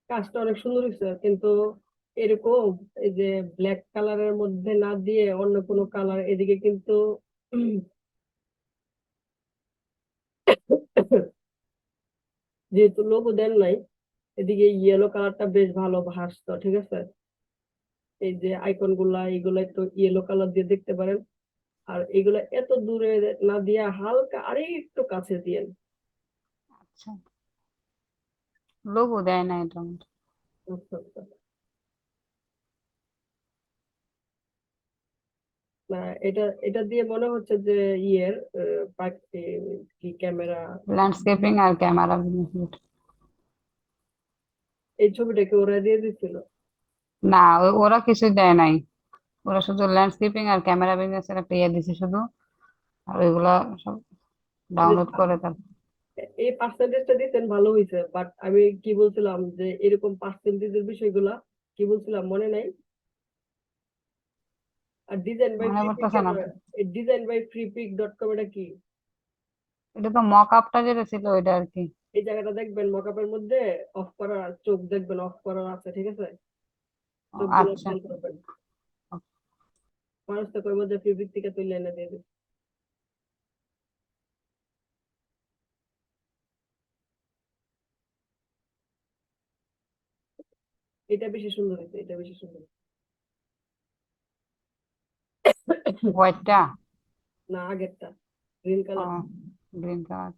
কাজটা অনেক সুন্দর হয়েছে, কিন্তু এরকম এই যে ব্ল্যাক কালারের মধ্যে না দিয়ে অন্য কোনো কালার, এদিকে কিন্তু যেহেতু লোগো দেন নাই, এদিকে ইয়েলো কালারটা বেশ ভালো ভাসতো, ঠিক আছে। এই যে আইকন গুলা এগুলো একটু ইয়েলো কালার দিয়ে দেখতে পারেন। আর এগুলো এত দূরে না দিয়ে হালকা আরে একটু কাছে দিয়েন। আচ্ছা, লোগো দেয় না এটা। আচ্ছা, আচ্ছা। না, এটা এটা দিয়ে মনে হচ্ছে যে ইয়ের কি ক্যামেরা। ল্যান্ডস্কেপিং আর ক্যামেরা। এই ছবিটাকে ওরা দিয়ে দিচ্ছিল। না, ওরা কিছু দেয় নাই। ওরা শুধু ল্যান্ডস্কেপিং আর ক্যামেরা বিজনেস এর একটা ইয়ে দিছে শুধু। আর ওইগুলা সব এই যে ডাউনলোড করে তার। এই পার্সেন্টেজটা দিতেন ভালো হয়েছে, বাট আমি কি বলছিলাম যে এরকম পার্সেন্টেজের বিষয়গুলা কি বলছিলাম মনে নাই। আর ডিজাইন বাই মনে ফ্রিপিক পড়তেছে না। ডিজাইন বাই ফ্রিপিক.com এটা কি? এটা তো মক আপটা যেটা ছিল ওইটা আর কি। এই জায়গাটা দেখবেন মকআপের মধ্যে অফ করার চোখ দেখবেন অফ করার আছে, ঠিক আছে। ও, চোখগুলো আচ্ছা। খেয়াল করবেন। মানুষ তো কইব যে ফ্রিপিক থেকে তুলে এনে দিয়ে দিবে। এটা বেশি সুন্দর হয়েছে, এটা বেশি সুন্দর। হোয়াইটটা। না, আগেরটা গ্রিন ও, কালার। Green colour.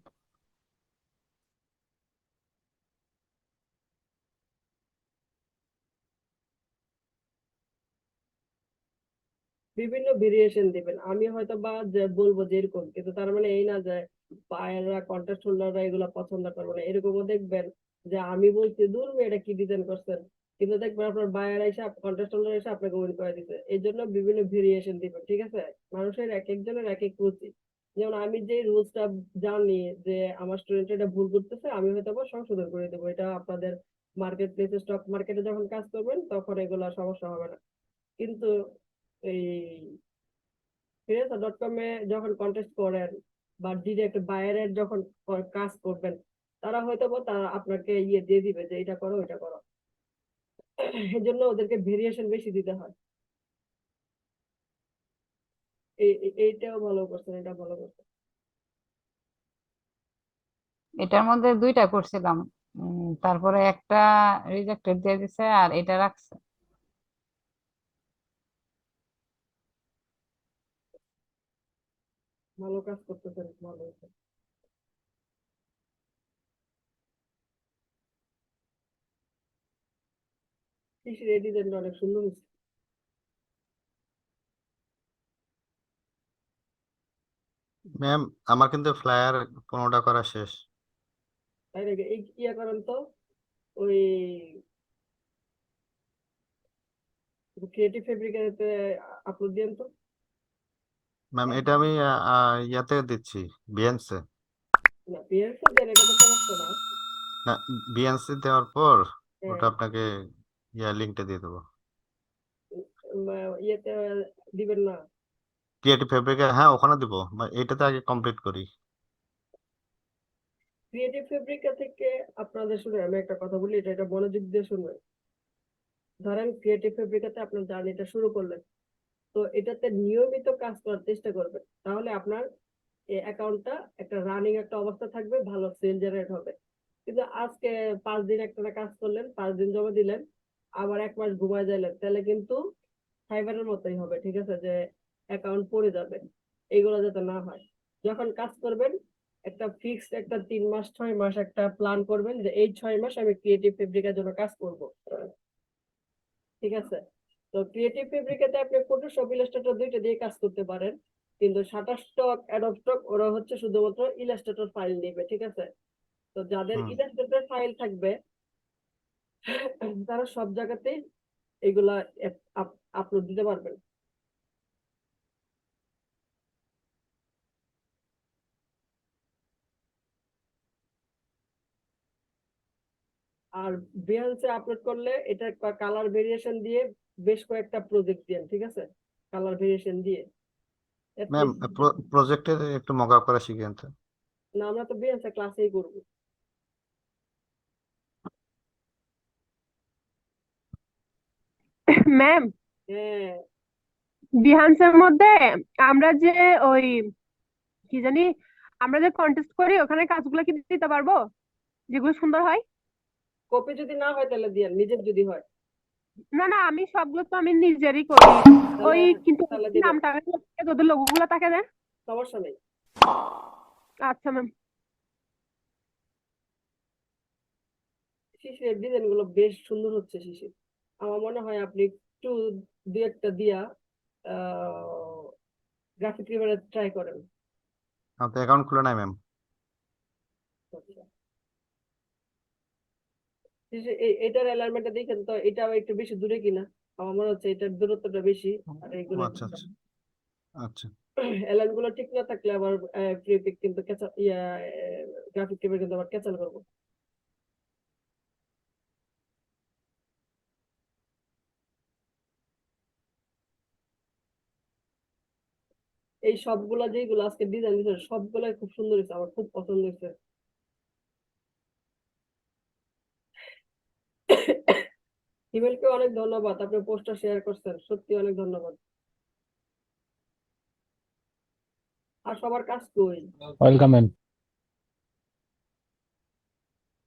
বিভিন্ন ভেরিয়েশন দিবেন, আমি হয়তো বা যে বলবো যে এরকম, কিন্তু তার মানে এই না যে পায়েররা কন্ট্রাস্ট হোল্ডাররা এগুলা পছন্দ করবে না। এরকমও দেখবেন যে আমি বলছি দূর এটা কি ডিজাইন করছেন, কিন্তু দেখবেন আপনার বায়ার এসে কন্ট্রাস্ট হোল্ডার এসে আপনাকে উইন করে দিতে। এই জন্য বিভিন্ন ভেরিয়েশন দিবেন, ঠিক আছে। মানুষের এক একজনের এক এক রুচি। যেমন আমি যে রুলসটা জানি যে আমার স্টুডেন্ট এটা ভুল করতেছে, আমি হয়তো বা সংশোধন করে দেবো। এটা আপনাদের মার্কেট প্লেসে স্টক মার্কেটে যখন কাজ করবেন তখন এগুলা সমস্যা হবে না। কিন্তু এই ফ্রিল্যান্সার.কম এ যখন কন্টেস্ট করেন বা ডিরেক্ট বায়ারের যখন কাজ করবেন, তারা হয়তো বা তারা আপনাকে ইয়ে দিয়ে দিবে যে এটা করো এটা করো। এই জন্য ওদেরকে ভেরিয়েশন বেশি দিতে হয়। এইটাও ভালো করছেন, এটা ভালো করছেন। এটার মধ্যে দুইটা করছিলাম। তারপরে একটা রিজেক্টেড দিয়ে দিছে আর এটা রাখছে। ভালো কাজ করতেছেন, ভালো হয়েছে। কৃষির এই ডিজাইনটা অনেক সুন্দর হয়েছে। ম্যাম, আমার কিন্তু ফ্লায়ার 15টা করা শেষ। তাই নাকি? এই ইয়া করেন তো, ওই ক্রিয়েটিভ ফেব্রিকেতে আপলোড দিয়েন তো। ম্যাম, এটা আমি ইয়াতে দিচ্ছি, বিএনসি। না, পিএনসি দেন, এটা তো সমস্যা না। না, বিএনসি দেওয়ার পর হ্যাঁ, ওটা আপনাকে লিঙ্কটা দিয়ে দেবো। ইয়েতে দিবেন না। ক্রিয়েটিভ ফেব্রিকে, হ্যাঁ ওখানে দিব, এটাতে আগে কমপ্লিট করি। ক্রিয়েটিভ ফেব্রিকা থেকে আপনাদের, শুনে আমি একটা কথা বলি, এটা এটা মনোযোগ দিয়ে শুনবেন। ধরেন ক্রিয়েটিভ ফেব্রিকাতে আপনার জার্নিটা শুরু করলেন, তো এটাতে নিয়মিত কাজ করার চেষ্টা করবেন, তাহলে আপনার এই অ্যাকাউন্টটা একটা রানিং একটা অবস্থা থাকবে, ভালো সেল জেনারেট হবে। কিন্তু আজকে 5 দিন একটা কাজ করলেন, 5 দিন জমা দিলেন, আবার 1 মাস ঘুমায় যাইলেন, তাহলে কিন্তু ফাইবারের মতোই হবে, ঠিক আছে, যে অ্যাকাউন্ট পড়ে যাবে। এগুলো যাতে না হয়, যখন কাজ করবেন একটা ফিক্সড একটা 3 মাস 6 মাস একটা প্ল্যান করবেন যে এই 6 মাস আমি ক্রিয়েটিভ ফেব্রিকের জন্য কাজ করব, ঠিক আছে। তো ক্রিয়েটিভ ফেব্রিকেতে আপনি ফটোশপ ইলাস্ট্রেটর দুইটা দিয়ে কাজ করতে পারেন, কিন্তু শাটারস্টক অ্যাডোবস্টক ওরা হচ্ছে শুধুমাত্র ইলাস্ট্রেটর ফাইল নেবে, ঠিক আছে। তো যাদের হুম। ইলাস্ট্রেটর ফাইল থাকবে তারা সব জায়গাতেই এগুলা আপলোড দিতে পারবেন। আর বিহান্সে আপলোড করলে এটা কালার ভেরিয়েশন দিয়ে বেশ কয়েকটা প্রজেক্ট দেন, ঠিক আছে, কালার ভেরিয়েশন দিয়ে ম্যাম, at least। প্রজেক্টের একটু মক আপ করা শিখেন তো। না, আমরা তো বিহান্সে ক্লাসেই করবো। ম্যাম, হ্যাঁ, বিহান্সের মধ্যে আমরা যে ওই কি জানি আমরা যে কন্টেস্ট করি ওখানে কাজগুলো কি দিতে পারবো যেগুলো সুন্দর হয়? কপি যদি না হয় তাহলে দিয়েন, নিজের যদি হয় না না, আমি সবগুলো তো আমি নিজেরই করি। তাহলে ওই কিন্তু তাহলে দিবেন, নামটা ওদের লোগো গুলো তাকে দেন। সমস্যা নেই। আচ্ছা ম্যাম। শিশিরের ডিজাইন গুলো বেশ সুন্দর হচ্ছে শিশির, আমার মনে হয় আপনি একটু দু একটা দিয়া গ্রাফিক রিভারে ট্রাই করেন। আমার তো অ্যাকাউন্ট খুলে নাই ম্যাম। আচ্ছা। শিশির, এটার অ্যালাইনমেন্টটা দেখেন তো, এটাও একটু বেশি দূরে কিনা, আমার মনে হচ্ছে এটার দূরত্বটা বেশি আর ও এইগুলো আচ্ছা আচ্ছা আচ্ছা। অ্যালাইন গুলো ঠিক না থাকলে আবার ফ্রিপিক কিন্তু গ্রাফিক রিভার কিন্তু আবার ক্যাচাল করবো। এই সবগুলা যেগুলো আজকে ডিজাইন দিয়েছে সবগুলাই খুব সুন্দর হয়েছে, আমার খুব পছন্দ হয়েছে। হিমেলকে অনেক ধন্যবাদ, আপনি পোস্টটা শেয়ার করছেন, সত্যি অনেক ধন্যবাদ। আর সবার কাজ কই? Welcome ma'am.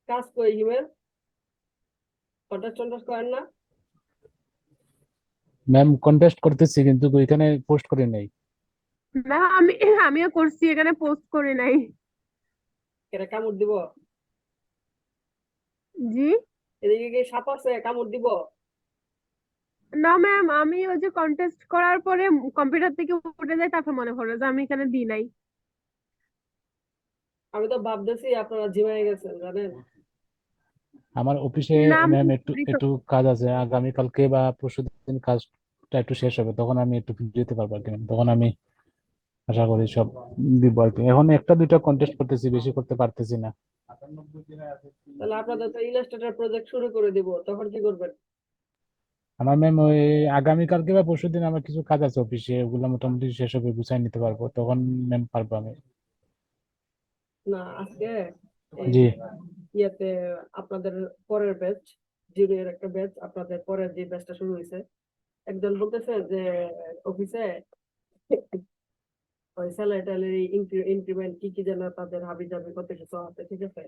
কাজ কই হিমেল? কন্টাক্ট টন্টাক্ট করেন না? ম্যাম কন্টেস্ট করতেছি কিন্তু ওইখানে পোস্ট করে নাই। ম্যাম আমিও করছি, এখানে পোস্ট করি নাই। এটা কামড় দিব? জি এদিকে কি সাপ আছে, কামড় দিব? না ম্যাম, আমি ওই যে কন্টেস্ট করার পরে কম্পিউটার থেকে উঠে যাই, তারপর মনে পড়ে যে আমি এখানে দিই নাই। আমি তো ভাবতেছি আপনারা জিমায় গেছেন জানেন। আমার অফিসে না ম্যাম আমি একটু একটু কাজ আছে, আগামীকালকে বা পরশুদিন কাজটা একটু শেষ হবে, তখন আমি একটু ফ্রি দিতে পারবো আর কি ma'am। তখন আমি আশা করি সব দিব আর কি। এখন একটা দুইটা কন্টেস্ট করতেছি, বেশি করতে পারতেছি না। তাহলে আপনাদের তো ইলাস্ট্রেটর প্রজেক্ট শুরু করে দিব, তখন কি করবেন? আমার ম্যাম ওই আগামীকালকে বা পরশুদিন আমার কিছু কাজ আছে অফিসে, ওগুলো মোটামুটি শেষ হবে, গুছাই নিতে পারবো, তখন ম্যাম পারবো আমি। না আজকে এই জি ইয়েতে আপনাদের পরের ব্যাচ, জুনিয়র একটা ব্যাচ, আপনাদের পরের যে ব্যাচটা শুরু হয়েছে, একজন বলতেছে যে অফিসে ওই স্যালারি ট্যালারি ইনক্রিমেন্ট কি কি যেন তাদের হাবি জাবি কত কিছু আছে, ঠিক আছে?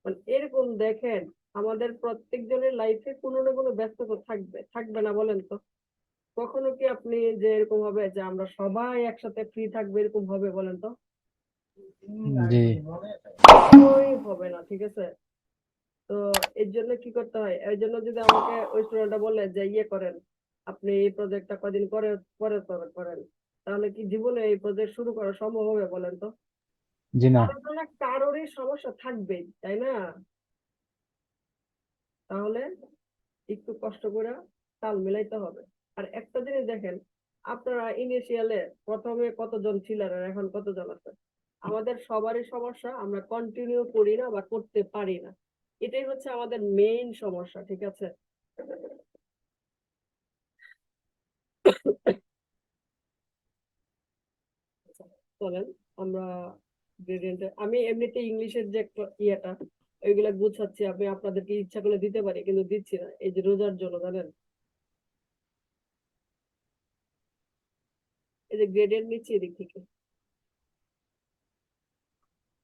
মানে এরকম দেখেন, আমাদের প্রত্যেকজনের লাইফে কোনো না কোনো ব্যস্ততা থাকবে, থাকবে না বলেন তো? কখনো কি আপনি যে এরকম হবে যে আমরা সবাই একসাথে ফ্রি থাকবে, এরকম হবে বলেন তো? জি কখনোই হবে না, ঠিক আছে? তো এর জন্য কি করতে হয়, এই জন্য যদি আমাকে ওই স্টুডেন্টটা বলে যে ইয়ে করেন, আপনি এই প্রজেক্টটা কদিন করে পরে করেন, তাহলে কি জীবনে এই প্রজেক্ট শুরু করা সম্ভব হবে বলেন তো? জি না। কারোর না কারোরই সমস্যা থাকবেই, তাই না? তাহলে একটু কষ্ট করে তাল মিলাইতে হবে। আর একটা জিনিস দেখেন, আপনারা ইনিশিয়ালে প্রথমে কতজন ছিলেন আর এখন কতজন আছে? আমাদের সবারই সমস্যা, আমরা কন্টিনিউ করি না বা করতে পারি না, এটাই হচ্ছে আমাদের মেইন সমস্যা, ঠিক আছে? চলেন আমরা গ্রেডিয়েন্টে, আমি এমনিতে ইংলিশের যে ইয়েটা ওইগুলা গুছাচ্ছি, আমি আপনাদেরকে ইচ্ছা করলে দিতে পারি কিন্তু দিচ্ছি না, এই যে রোজার জন্য জানেন। এই যে গ্রেডিয়েন্ট নিচ্ছি এদিক থেকে।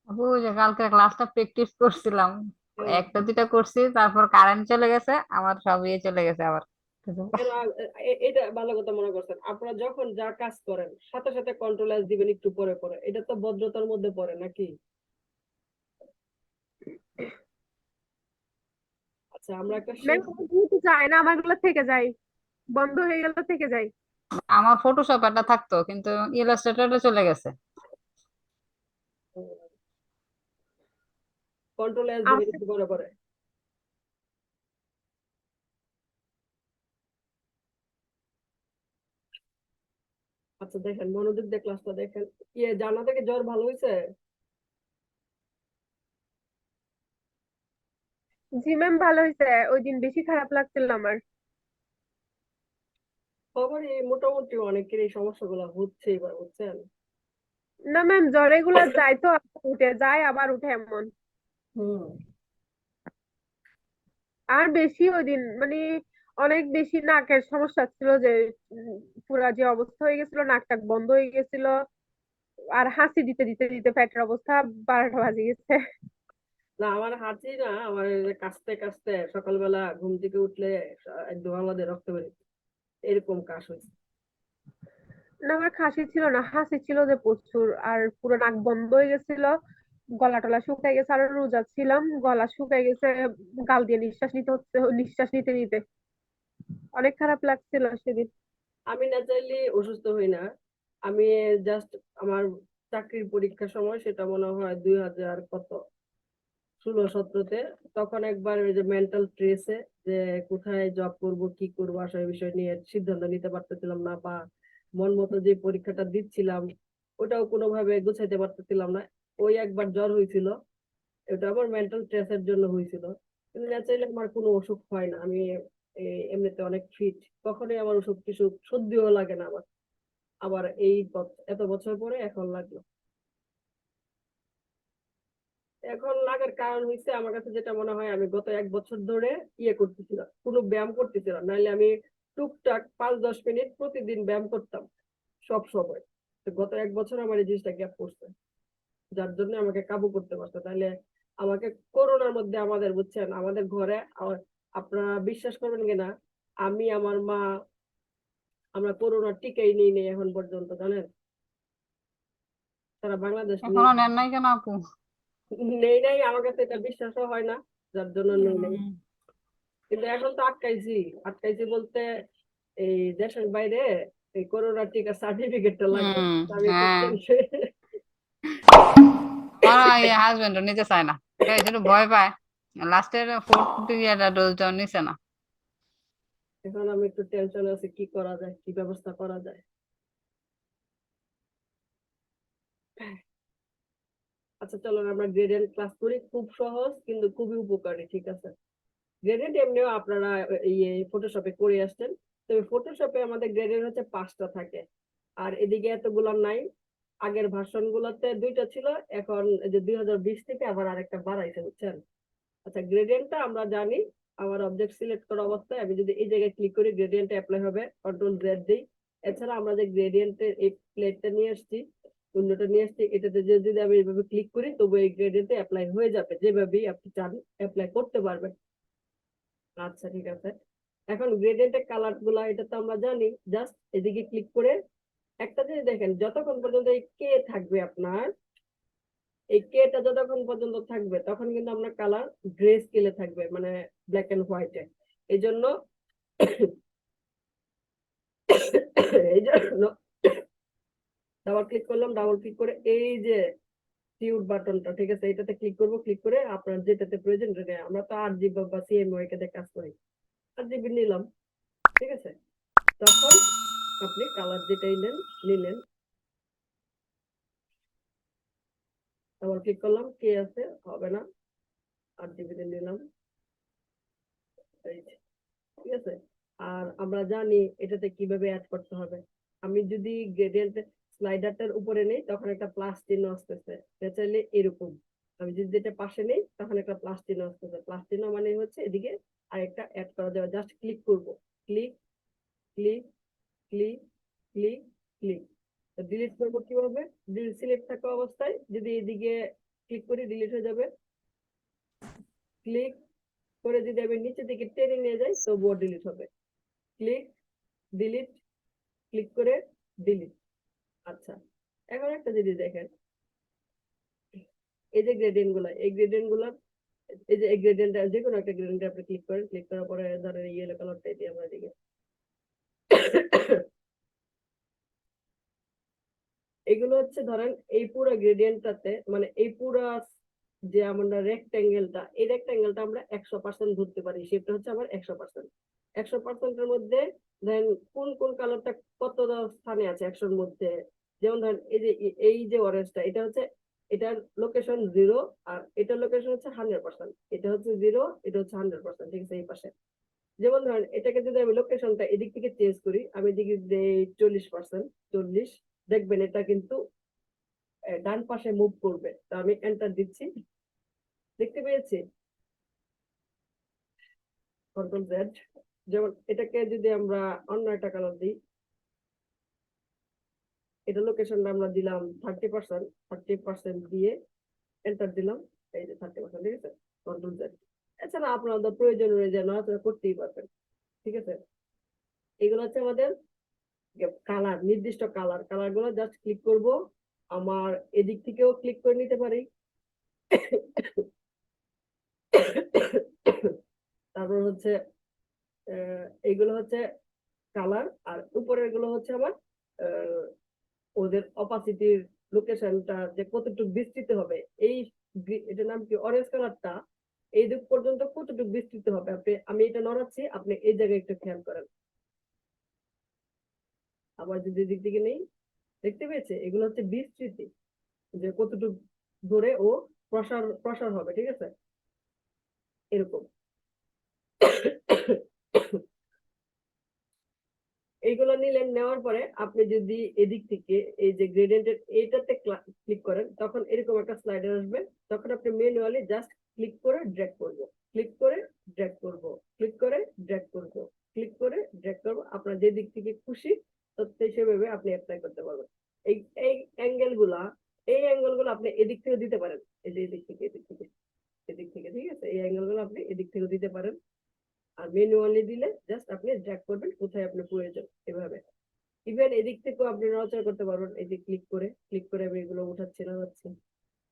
ওই যে কালকে ক্লাসটা প্র্যাকটিস করছিলাম, হ্যাঁ, একটা দুইটা করছি, তারপর কারেন্ট চলে গেছে, আমার সব ইয়ে চলে গেছে আবার। কেন এটা ভালো কথা মনে করছেন, আপনারা যখন যা কাজ করেন সাথে সাথে কন্ট্রোল এস দিবেন একটু পরে পরে, এটা তো ভদ্রতার মধ্যে পড়ে নাকি? আচ্ছা আমরা একটা ম্যাম যায় না, আমার গুলো থেকে যায়, বন্ধ হয়ে গেল থেকে যায়। আমার ফটোশপ একটা থাকতো কিন্তু ইলাস্ট্রেটরে চলে গেছে। কন্ট্রোল এস দিবেন একটু পরে পরে। আচ্ছা দেখেন, মনোযোগ দিয়ে ক্লাসটা দেখেন। ইয়ে জানা থেকে জ্বর ভালো হয়েছে? জি ম্যাম, ভালো হয়েছে। ওই দিন বেশি খারাপ লাগছিল আমার। সবারই মোটামুটি অনেকের এই সমস্যাগুলো হচ্ছে এবার, বুঝছেন? না ম্যাম, জ্বরে গুলা যায় তো আবার উঠে যায়, আবার উঠে এমন। হুম। আর বেশি ওই দিন মানে অনেক বেশি নাকের সমস্যা ছিল, যে পুরা যে অবস্থা হয়ে গেছিল, নাক টাক বন্ধ হয়ে গেছিল, আর হাসি দিতে দিতে দিতে পেটের অবস্থা 12টা বাজে গেছে। না আমার হাঁচি না, আমার এই যে কাশতে কাশতে সকালবেলা ঘুম থেকে উঠলে একদম আমাদের রক্ত বেরোচ্ছে, এরকম কাশ হয়েছে। না, আমার খাসি ছিল না, হাসি ছিল যে প্রচুর, আর পুরো নাক বন্ধ হয়ে গেছিল, গলা টলা শুকাই গেছে, আর রোজা ছিলাম, গলা শুকাই গেছে, গাল দিয়ে নিঃশ্বাস নিতে হচ্ছে, নিঃশ্বাস নিতে নিতে অনেক খারাপ লাগছিল সেদিন। আমি ন্যাচারালি অসুস্থ হই না, আমি জাস্ট আমার চাকরির পরীক্ষার সময়, সেটা মনে হয় 2000 কত 16-17-তে, তখন একবার ওই যে মেন্টাল স্ট্রেসে, যে কোথায় জব করব কি করব আসলে বিষয় নিয়ে সিদ্ধান্ত নিতে পারতেছিলাম না, বা মন মতো যে পরীক্ষাটা দিচ্ছিলাম ওটাও কোনোভাবে গুছাইতে পারতেছিলাম না। ওই একবার জ্বর হয়েছিল, এটা আমার মেন্টাল স্ট্রেসের জন্য হয়েছিল। কিন্তু ন্যাচারালি আমার কোনো অসুখ হয় না, আমি এমনিতে অনেক ফিট, কখনোই আমার অসুখ টসুখ সর্দিও লাগে না আমার। আবার এই এত বছর পরে এখন লাগলো। এখন লাগার কারণ হচ্ছে আমার কাছে যেটা মনে হয়, আমি গত 1 বছর ধরে করতেছিলাম, কোনো ব্যায়াম করতেছিলাম, নাহলে আমি টুকটাক 5-10 মিনিট প্রতিদিন ব্যায়াম করতাম সব সময়। তো গত 1 বছর আমার এই জিনিসটা গ্যাপ করছে, যার জন্য আমাকে কাবু করতে পারছে। তাহলে আমাকে করোনার মধ্যে, আমাদের বুঝছেন, আমাদের ঘরে আপনারা বিশ্বাস করবেন কিনা, আমি আমার মা, আমরা করোনার টিকাই নিই নেই এখন পর্যন্ত, জানেন? সারা বাংলাদেশ এখনো নেন নাই কেন আপু? নেই নাই, আমার কাছে এটা বিশ্বাসও হয় না, যার জন্য নেই নাই। কিন্তু এখন তো আটকাইছি, আটকাইছি বলতে এই দেশের বাইরে এই করোনা টিকা সার্টিফিকেটটা লাগবে। আমি একটু হ্যাঁ, tension- আমার হাজবেন্ডও নিতে চায় না, এই একটু ভয় পায়, লাস্টের 4th ডোজটাও নিছে না। এখন আমি একটু টেনশন আছে, কি করা যায়, কি ব্যবস্থা করা যায়। আচ্ছা চলো আমরা গ্রেডিয়েন্ট ক্লাস করি, খুব সহজ কিন্তু খুবই উপকারী, ঠিক আছে? গ্রেডিয়েন্ট এমনিও আপনারা এই ফটোশপে করে আসছেন, তবে ফটোশপে আমাদের গ্রেডিয়েন্ট হচ্ছে 5টা থাকে, আর এদিকে এতগুলো নাই। আগের ভার্সন গুলোতে 2টা ছিল, এখন এই যে 2020 থেকে আবার আরেকটা বাড়াইছে, বুঝছেন? আচ্ছা গ্রেডিয়েন্টটা আমরা জানি, আমার অবজেক্ট সিলেক্ট করা অবস্থায় আমি যদি এই জায়গায় ক্লিক করি গ্রেডিয়েন্ট অ্যাপ্লাই হবে, কন্ট্রোল Z দিই। এছাড়া আমরা যে গ্রেডিয়েন্টের এই প্লেটটা নিয়ে আসছি, উন্নটা নিয়ে আসছি, এটাতে যদি আমি এইভাবে ক্লিক করি তবু এই গ্রেডিয়েন্টে অ্যাপ্লাই হয়ে যাবে, যেভাবেই আপনি চান অ্যাপ্লাই করতে পারবেন। আচ্ছা ঠিক আছে, এখন গ্রেডিয়েন্টের কালার গুলা এটা তো আমরা জানি, জাস্ট এদিকে ক্লিক করে একটা জিনিস দেখেন, যতক্ষণ পর্যন্ত এই কে থাকবে আপনার, এই কেটা যতক্ষণ পর্যন্ত থাকবে তখন কিন্তু আপনার কালার গ্রে স্কেলে থাকবে, মানে ব্ল্যাক এন্ড হোয়াইটে। এই জন্য এই জন্য ডাবল ক্লিক করলাম, ডাবল ক্লিক করে এই যে টিউট বাটনটা, ঠিক আছে, এটাতে ক্লিক করবো, ক্লিক করে আপনার যেটাতে প্রয়োজন, আমরা তো 8 GB বা CMYK তে কাজ করি, 8 GB নিলাম, ঠিক আছে? তখন আপনি কালার যেটাই নেন নিলেন, ডাবল ক্লিক করলাম, কে আছে হবে না, 8 GB নিলাম, এই যে, ঠিক আছে? আর আমরা জানি এটাতে কিভাবে অ্যাড করতে হবে। আমি যদি গ্রেডিয়েন্ট স্লাইডারটার উপরে নেই তখন একটা প্লাস চিহ্ন আসতেছে, চাইলে এরকম। আমি যদি এটা পাশে নেই তখন একটা প্লাস চিহ্ন আসতেছে, প্লাস চিহ্ন মানে হচ্ছে এদিকে আরেকটা অ্যাড করা যাবে, জাস্ট ক্লিক করব, click click click click click. Delete করবো কিভাবে? ডিলিট সিলেক্ট থাকা অবস্থায় যদি এদিকে ক্লিক করি ডিলিট হয়ে যাবে, ক্লিক করে যদি আমি নিচে দিকে টেনে নিয়ে যাই তবুও ডিলিট হবে, ক্লিক ডিলিট, ক্লিক করে ডিলিট। আচ্ছা এখন একটা জিনিস দেখেন, এই যে গ্রেডিয়েন্ট গুলা, এই গ্রেডিয়েন্ট গুলা, এই যে এই গ্রেডিয়েন্ট, যে কোনো একটা গ্রেডিয়েন্ট আপনি ক্লিক করেন, ক্লিক করার পরে ধরেন ইয়েলো কালারটা দিয়ে আমরা দিকে এগুলো হচ্ছে ধরেন এই পুরো গ্রেডিয়েন্টটাতে, মানে এই পুরো যে আমরা রেক্টেঙ্গেলটা, এই রেক্টেঙ্গেলটা আমরা 100% ধরতে পারি, সেটা হচ্ছে আমার 100%। 100%-এর মধ্যে ধরেন কোন কোন কালারটা কত স্থানে আছে 100-এর মধ্যে, যেমন ধরেন এই যে অরেঞ্জটা, এটা হচ্ছে এটার লোকেশন 0, আর এটার লোকেশন হচ্ছে 100%, এটা হচ্ছে 0, এটা হচ্ছে 100%, ঠিক আছে? এই পাশে যেমন ধরেন এটাকে যদি আমি লোকেশনটা এদিক থেকে চেঞ্জ করি, আমি এদিকে দেই 40%, 40, দেখবেন এটা কিন্তু ডান পাশে মুভ করবে। তো আমি এন্টার দিচ্ছি, দেখতে পেয়েছি, কন্ট্রোল Z, যেমন এটাকে যদি আমরা অন্য একটা কালার দিই, এটা লোকেশনটা আমরা দিলাম 30% দিয়ে এন্টার দিলাম, এই যে 30%, ঠিক আছে, কন্ট্রোল জেড। এছাড়া আপনাদের প্রয়োজন অনুযায়ী নড়াচড়া করতেই পারবেন, ঠিক আছে। এগুলো হচ্ছে আমাদের কালার, নির্দিষ্ট কালার গুলো জাস্ট ক্লিক করব, আমার এদিক থেকেও ক্লিক করে নিতে পারি। তারপর হচ্ছে এইগুলো হচ্ছে কালার, আর উপরের গুলো হচ্ছে আমার ওদের অপাসিটির লোকেশনটা যে কতটুকু বিস্তৃত হবে, এই এটার নাম কি, অরেঞ্জ কালারটা এই দিক পর্যন্ত কতটুকু বিস্তৃত হবে। আমি এটা নড়াচ্ছি, আপনি এই জায়গায় একটু খেয়াল করেন। আবার যদি দিক থেকে নেই, দেখতে পেয়েছে, এগুলো হচ্ছে বিস্তৃতি, যে কতটুকু ধরে ও প্রসার হবে, ঠিক আছে, এরকম। এইগুলো নিলেন, নেওয়ার পরে আপনি যদি এদিক থেকে এই যে গ্রেডিয়েন্টের এইটাতে ক্লিক করেন, তখন এরকম একটা স্লাইডার আসবে। তখন আপনি ম্যানুয়ালি জাস্ট ক্লিক করে ড্র্যাগ করব, ক্লিক করে ড্র্যাগ করব, ক্লিক করে ড্র্যাগ করব, ক্লিক করে ড্র্যাগ করব। আপনার যে দিক থেকে খুশি তো সেভাবে আপনি অ্যাপ্লাই করতে পারবেন। এই এই অ্যাঙ্গেল গুলো আপনি এদিক থেকে দিতে পারেন, এই যে এদিক থেকে এদিক থেকে এদিক থেকে, ঠিক আছে। এই অ্যাঙ্গেল গুলো আপনি এদিক থেকে দিতে পারেন। আর ম্যানুয়ালি দিলে জাস্ট আপনি ড্র্যাগ করবেন কোথায় আপনার প্রয়োজন, এভাবে। ইভেন এদিক থেকেও আপনি নড়াচড়া করতে পারবেন, এই যে ক্লিক করে আমি এগুলো উঠাচ্ছি, নাড়াচ্ছি,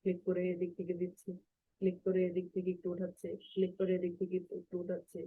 ক্লিক করে এদিক থেকে দিচ্ছি, ক্লিক করে এদিক থেকে একটু উঠাচ্ছি, ক্লিক করে এদিক থেকে একটু উঠাচ্ছি।